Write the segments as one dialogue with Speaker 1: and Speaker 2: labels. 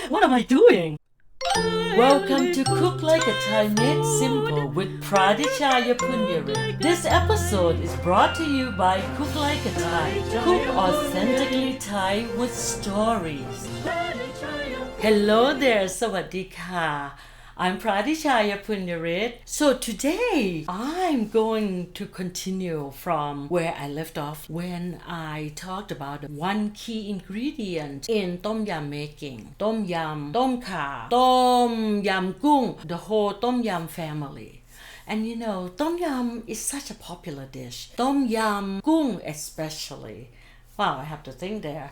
Speaker 1: What am I doing? Welcome to Cook Like a Thai Made Simple with Pradichaya Poonyarit. This episode is brought to you by Cook Like a Thai. Cook authentically Thai with stories. Hello there, sawaddeeka. I'm Pradichaya Poonyarit. So today I'm going to continue from where I left off when I talked about one key ingredient in tom yum making. Tom yum, tom kha, tomyumgoong, the whole tom yum family. And you know, tom yum is such a popular dish. Tomyumgoong especially. Wow, I have to think there.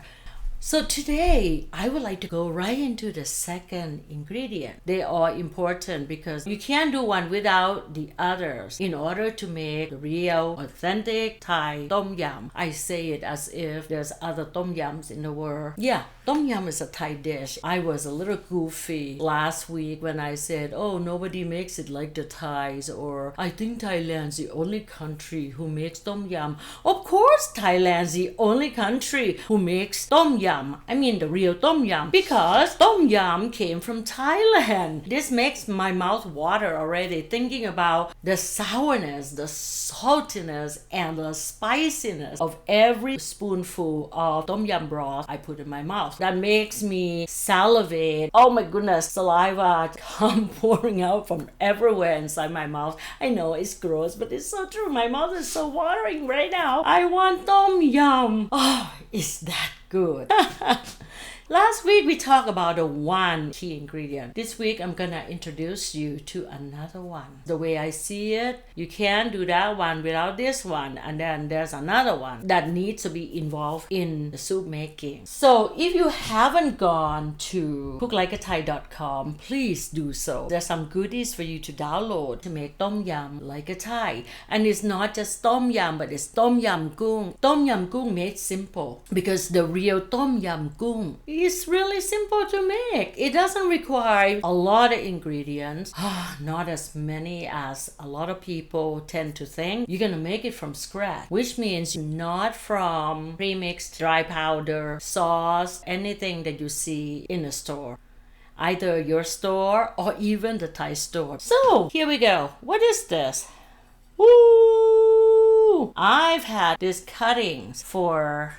Speaker 1: So today, I would like to go right into the second ingredient. They are important because you can't do one without the others in order to make the real, authentic Thai tom yum. I say it as if there's other tom yums in the world. Yeah, tom yum is a Thai dish. I was a little goofy last week when I said, oh, nobody makes it like the Thais, or I think Thailand's the only country who makes tom yum. Of course, Thailand's the only country who makes tom yum. I mean the real tom yum, because tom yum came from Thailand. This makes my mouth water already thinking about the sourness, the saltiness, and the spiciness of every spoonful of tom yum broth I put in my mouth. That makes me salivate. Oh my goodness, saliva come pouring out from everywhere inside my mouth. I know it's gross, but it's so true. My mouth is so watering right now. I want tom yum. Oh, is that good? Last week we talked about the one key ingredient. This week I'm gonna introduce you to another one. The way I see it, you can't do that one without this one, and then there's another one that needs to be involved in the soup making. So if you haven't gone to cooklikeathai.com, please do so. There's some goodies for you to download to make tom yum like a Thai. And it's not just tom yum, but it's tomyumgoong. Tomyumgoong made simple, because the real tomyumgoong is really simple to make. It doesn't require a lot of ingredients, not as many as a lot of people tend to think. You're gonna make it from scratch, which means not from pre-mixed dry powder, sauce, anything that you see in a store, either your store or even the Thai store. So here we go. What is this? Woo! I've had these cuttings for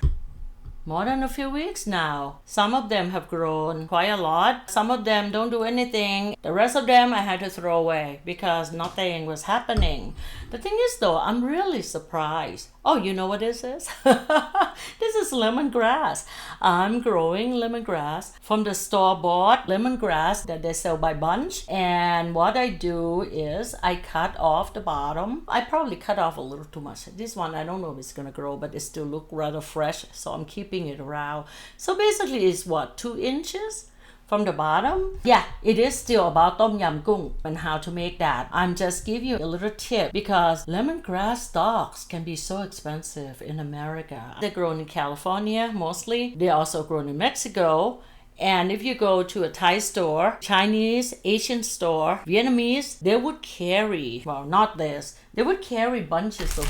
Speaker 1: more than a few weeks now. Some of them have grown quite a lot. Some of them don't do anything. The rest of them I had to throw away because nothing was happening. The thing is though, I'm really surprised. Oh, you know what this is? This is lemongrass. I'm growing lemongrass from the store-bought lemongrass that they sell by bunch. And what I do is I cut off the bottom. I probably cut off a little too much. This one, I don't know if it's gonna grow, but it still look rather fresh, so I'm keeping it around. So basically it's what, 2 inches? From the bottom? Yeah, it is still about tomyumgoong and how to make that. I'm just giving you a little tip because lemongrass stalks can be so expensive in America. They're grown in California mostly. They're also grown in Mexico. And if you go to a Thai store, Chinese, Asian store, Vietnamese, they would carry, well, not this, they would carry bunches of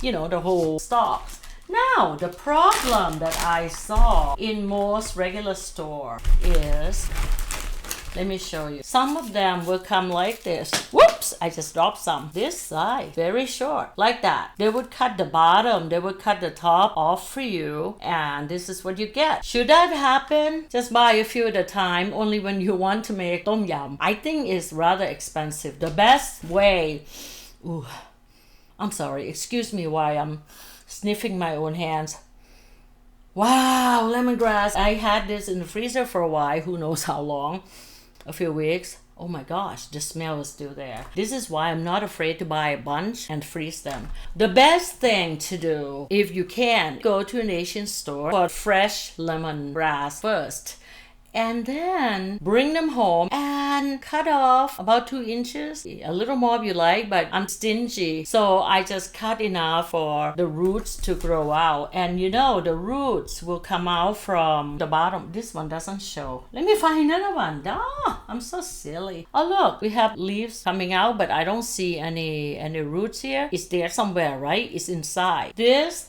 Speaker 1: the whole stalks. Now, the problem that I saw in most regular store is, let me show you. Some of them will come like this. Whoops! I just dropped some. This size, very short, like that. They would cut the bottom, they would cut the top off for you, and this is what you get. Should that happen? Just buy a few at a time, only when you want to make tom yum. I think it's rather expensive. The best way, I'm sorry, excuse me while I'm sniffing my own hands. Wow, lemongrass. I had this in the freezer for a while, who knows how long, a few weeks. Oh my gosh, the smell is still there. This is why I'm not afraid to buy a bunch and freeze them. The best thing to do, if you can, go to an Asian store for fresh lemongrass first, and then bring them home and cut off about 2 inches. A little more if you like, but I'm stingy, so I just cut enough for the roots to grow out. And the roots will come out from the bottom. This one doesn't show. Let me find another one. I'm so silly. Oh look, we have leaves coming out, but I don't see any roots here. It's there somewhere, right? It's inside. This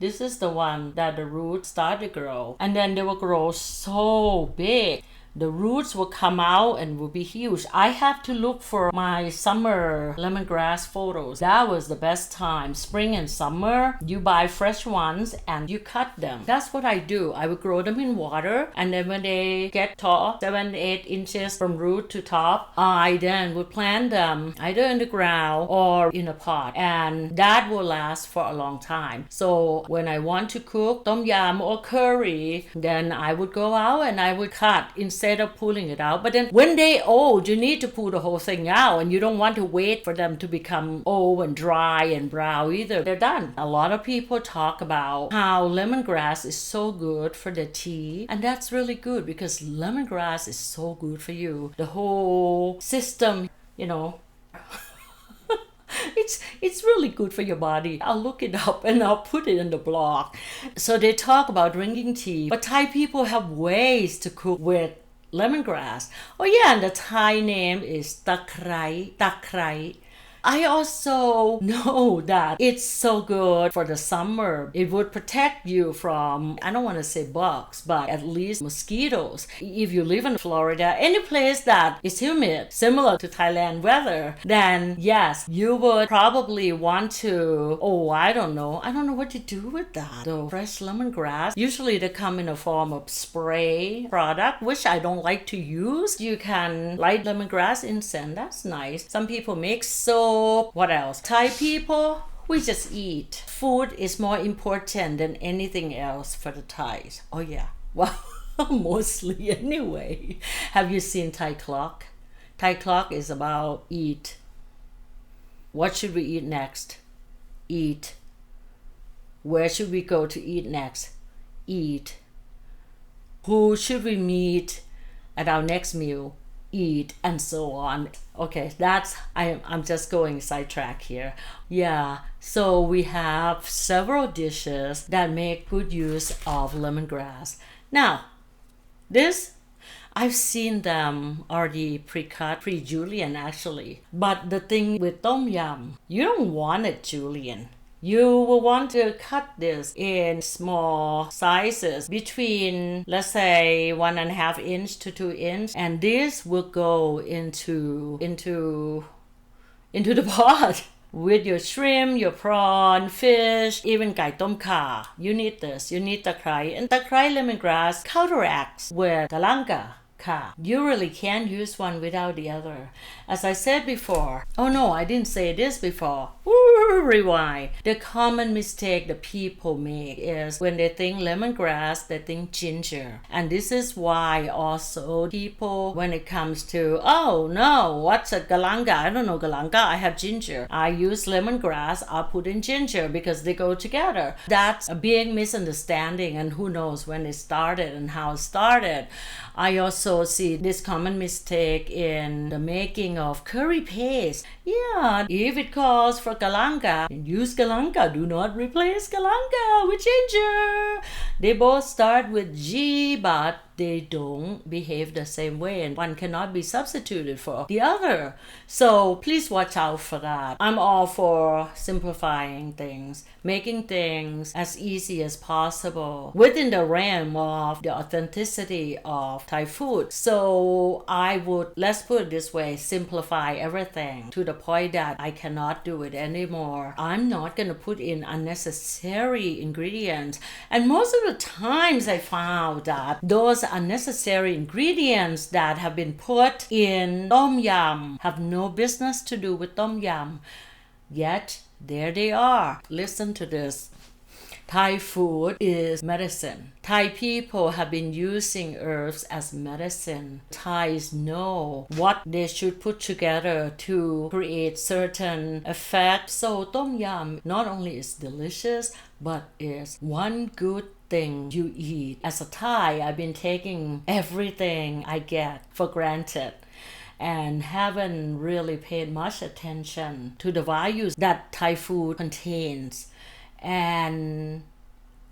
Speaker 1: This is the one that the roots start to grow. And then they will grow so big. The roots will come out and will be huge. I have to look for my summer lemongrass photos. That was the best time. Spring and summer, you buy fresh ones and you cut them. That's what I do. I would grow them in water, and then when they get tall, 7-8 inches from root to top, I then would plant them either in the ground or in a pot, and that will last for a long time. So when I want to cook tom yum or curry, then I would go out and I would cut instead of pulling it out. But then when they old, you need to pull the whole thing out, and you don't want to wait for them to become old and dry and brown either. They're done. A lot of people talk about how lemongrass is so good for the tea, and that's really good because lemongrass is so good for you. The whole system, it's really good for your body. I'll look it up and I'll put it in the blog. So they talk about drinking tea, but Thai people have ways to cook with lemongrass. Oh yeah, and the Thai name is takrai. I also know that it's so good for the summer. It would protect you from, I don't want to say bugs, but at least mosquitoes. If you live in Florida, any place that is humid, similar to Thailand weather, then yes, you would probably want to, I don't know what to do with that. The fresh lemongrass, usually they come in a form of spray product, which I don't like to use. You can light lemongrass incense, that's nice. Some people make soap. What else? Thai people, we just eat. Food is more important than anything else for the Thais. Oh yeah, well, mostly anyway. Have you seen Thai clock? Thai clock is about eat. What should we eat next? Eat. Where should we go to eat next? Eat. Who should we meet at our next meal? Eat, and so on. Okay, I'm just going sidetrack here. Yeah, so we have several dishes that make good use of lemongrass. Now, this, I've seen them already pre-cut, pre-julienne actually. But the thing with tom yum, you don't want it julienne. You will want to cut this in small sizes between, let's say, 1.5 inch to 2 inch, and this will go into the pot with your shrimp, your prawn, fish, even gai tom kha. You need this. You need takrai, and takrai lemongrass counteracts with galanga. You really can't use one without the other. As I said before, oh no, I didn't say this before. Rewind. The common mistake that people make is when they think lemongrass, they think ginger. And this is why also people, when it comes to, oh no, what's a galanga? I don't know galanga, I have ginger. I use lemongrass, I'll put in ginger because they go together. That's a big misunderstanding, and who knows when it started and how it started. I also see this common mistake in the making of curry paste. Yeah, if it calls for galanga, use galanga. Do not replace galanga with ginger. They both start with G, but they don't behave the same way, and one cannot be substituted for the other. So please watch out for that. I'm all for simplifying things, making things as easy as possible within the realm of the authenticity of Thai food. So let's put it this way, simplify everything to the point that I cannot do it anymore. I'm not going to put in unnecessary ingredients. And most of the times I found that those unnecessary ingredients that have been put in tom yum have no business to do with tom yum. Yet, there they are. Listen to this. Thai food is medicine. Thai people have been using herbs as medicine. Thais know what they should put together to create certain effects. So tom yum not only is delicious, but is one good thing you eat. As a Thai, I've been taking everything I get for granted and haven't really paid much attention to the values that Thai food contains. And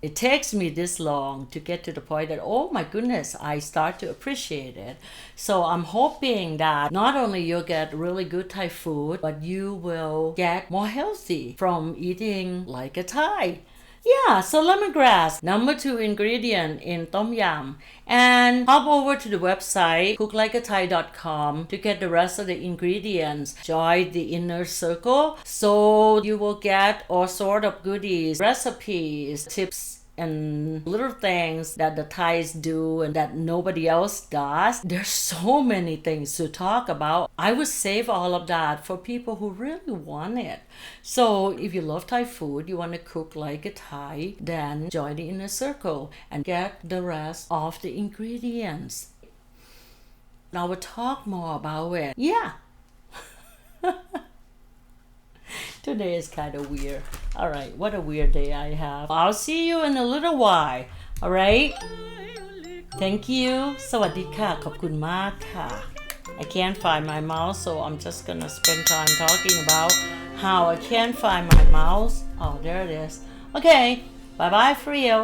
Speaker 1: it takes me this long to get to the point that, oh my goodness, I start to appreciate it. So I'm hoping that not only you'll get really good Thai food, but you will get more healthy from eating like a Thai. Yeah, so lemongrass, number 2 ingredient in tomyum. And hop over to the website cooklikeathai.com to get the rest of the ingredients. Join the inner circle so you will get all sort of goodies, recipes, tips, and little things that the Thais do and that nobody else does. There's so many things to talk about. I would save all of that for people who really want it. So if you love Thai food, you want to cook like a Thai, then join the inner circle and get the rest of the ingredients. Now we'll talk more about it. Yeah. Today is kind of weird. All right, what a weird day I have. I'll see you in a little while. All right? Thank you. Sawaddeeka. ขอบคุณมากค่ะ I can't find my mouse, so I'm just gonna spend time talking about how I can't find my mouse. Oh, there it is. Okay, bye-bye for real.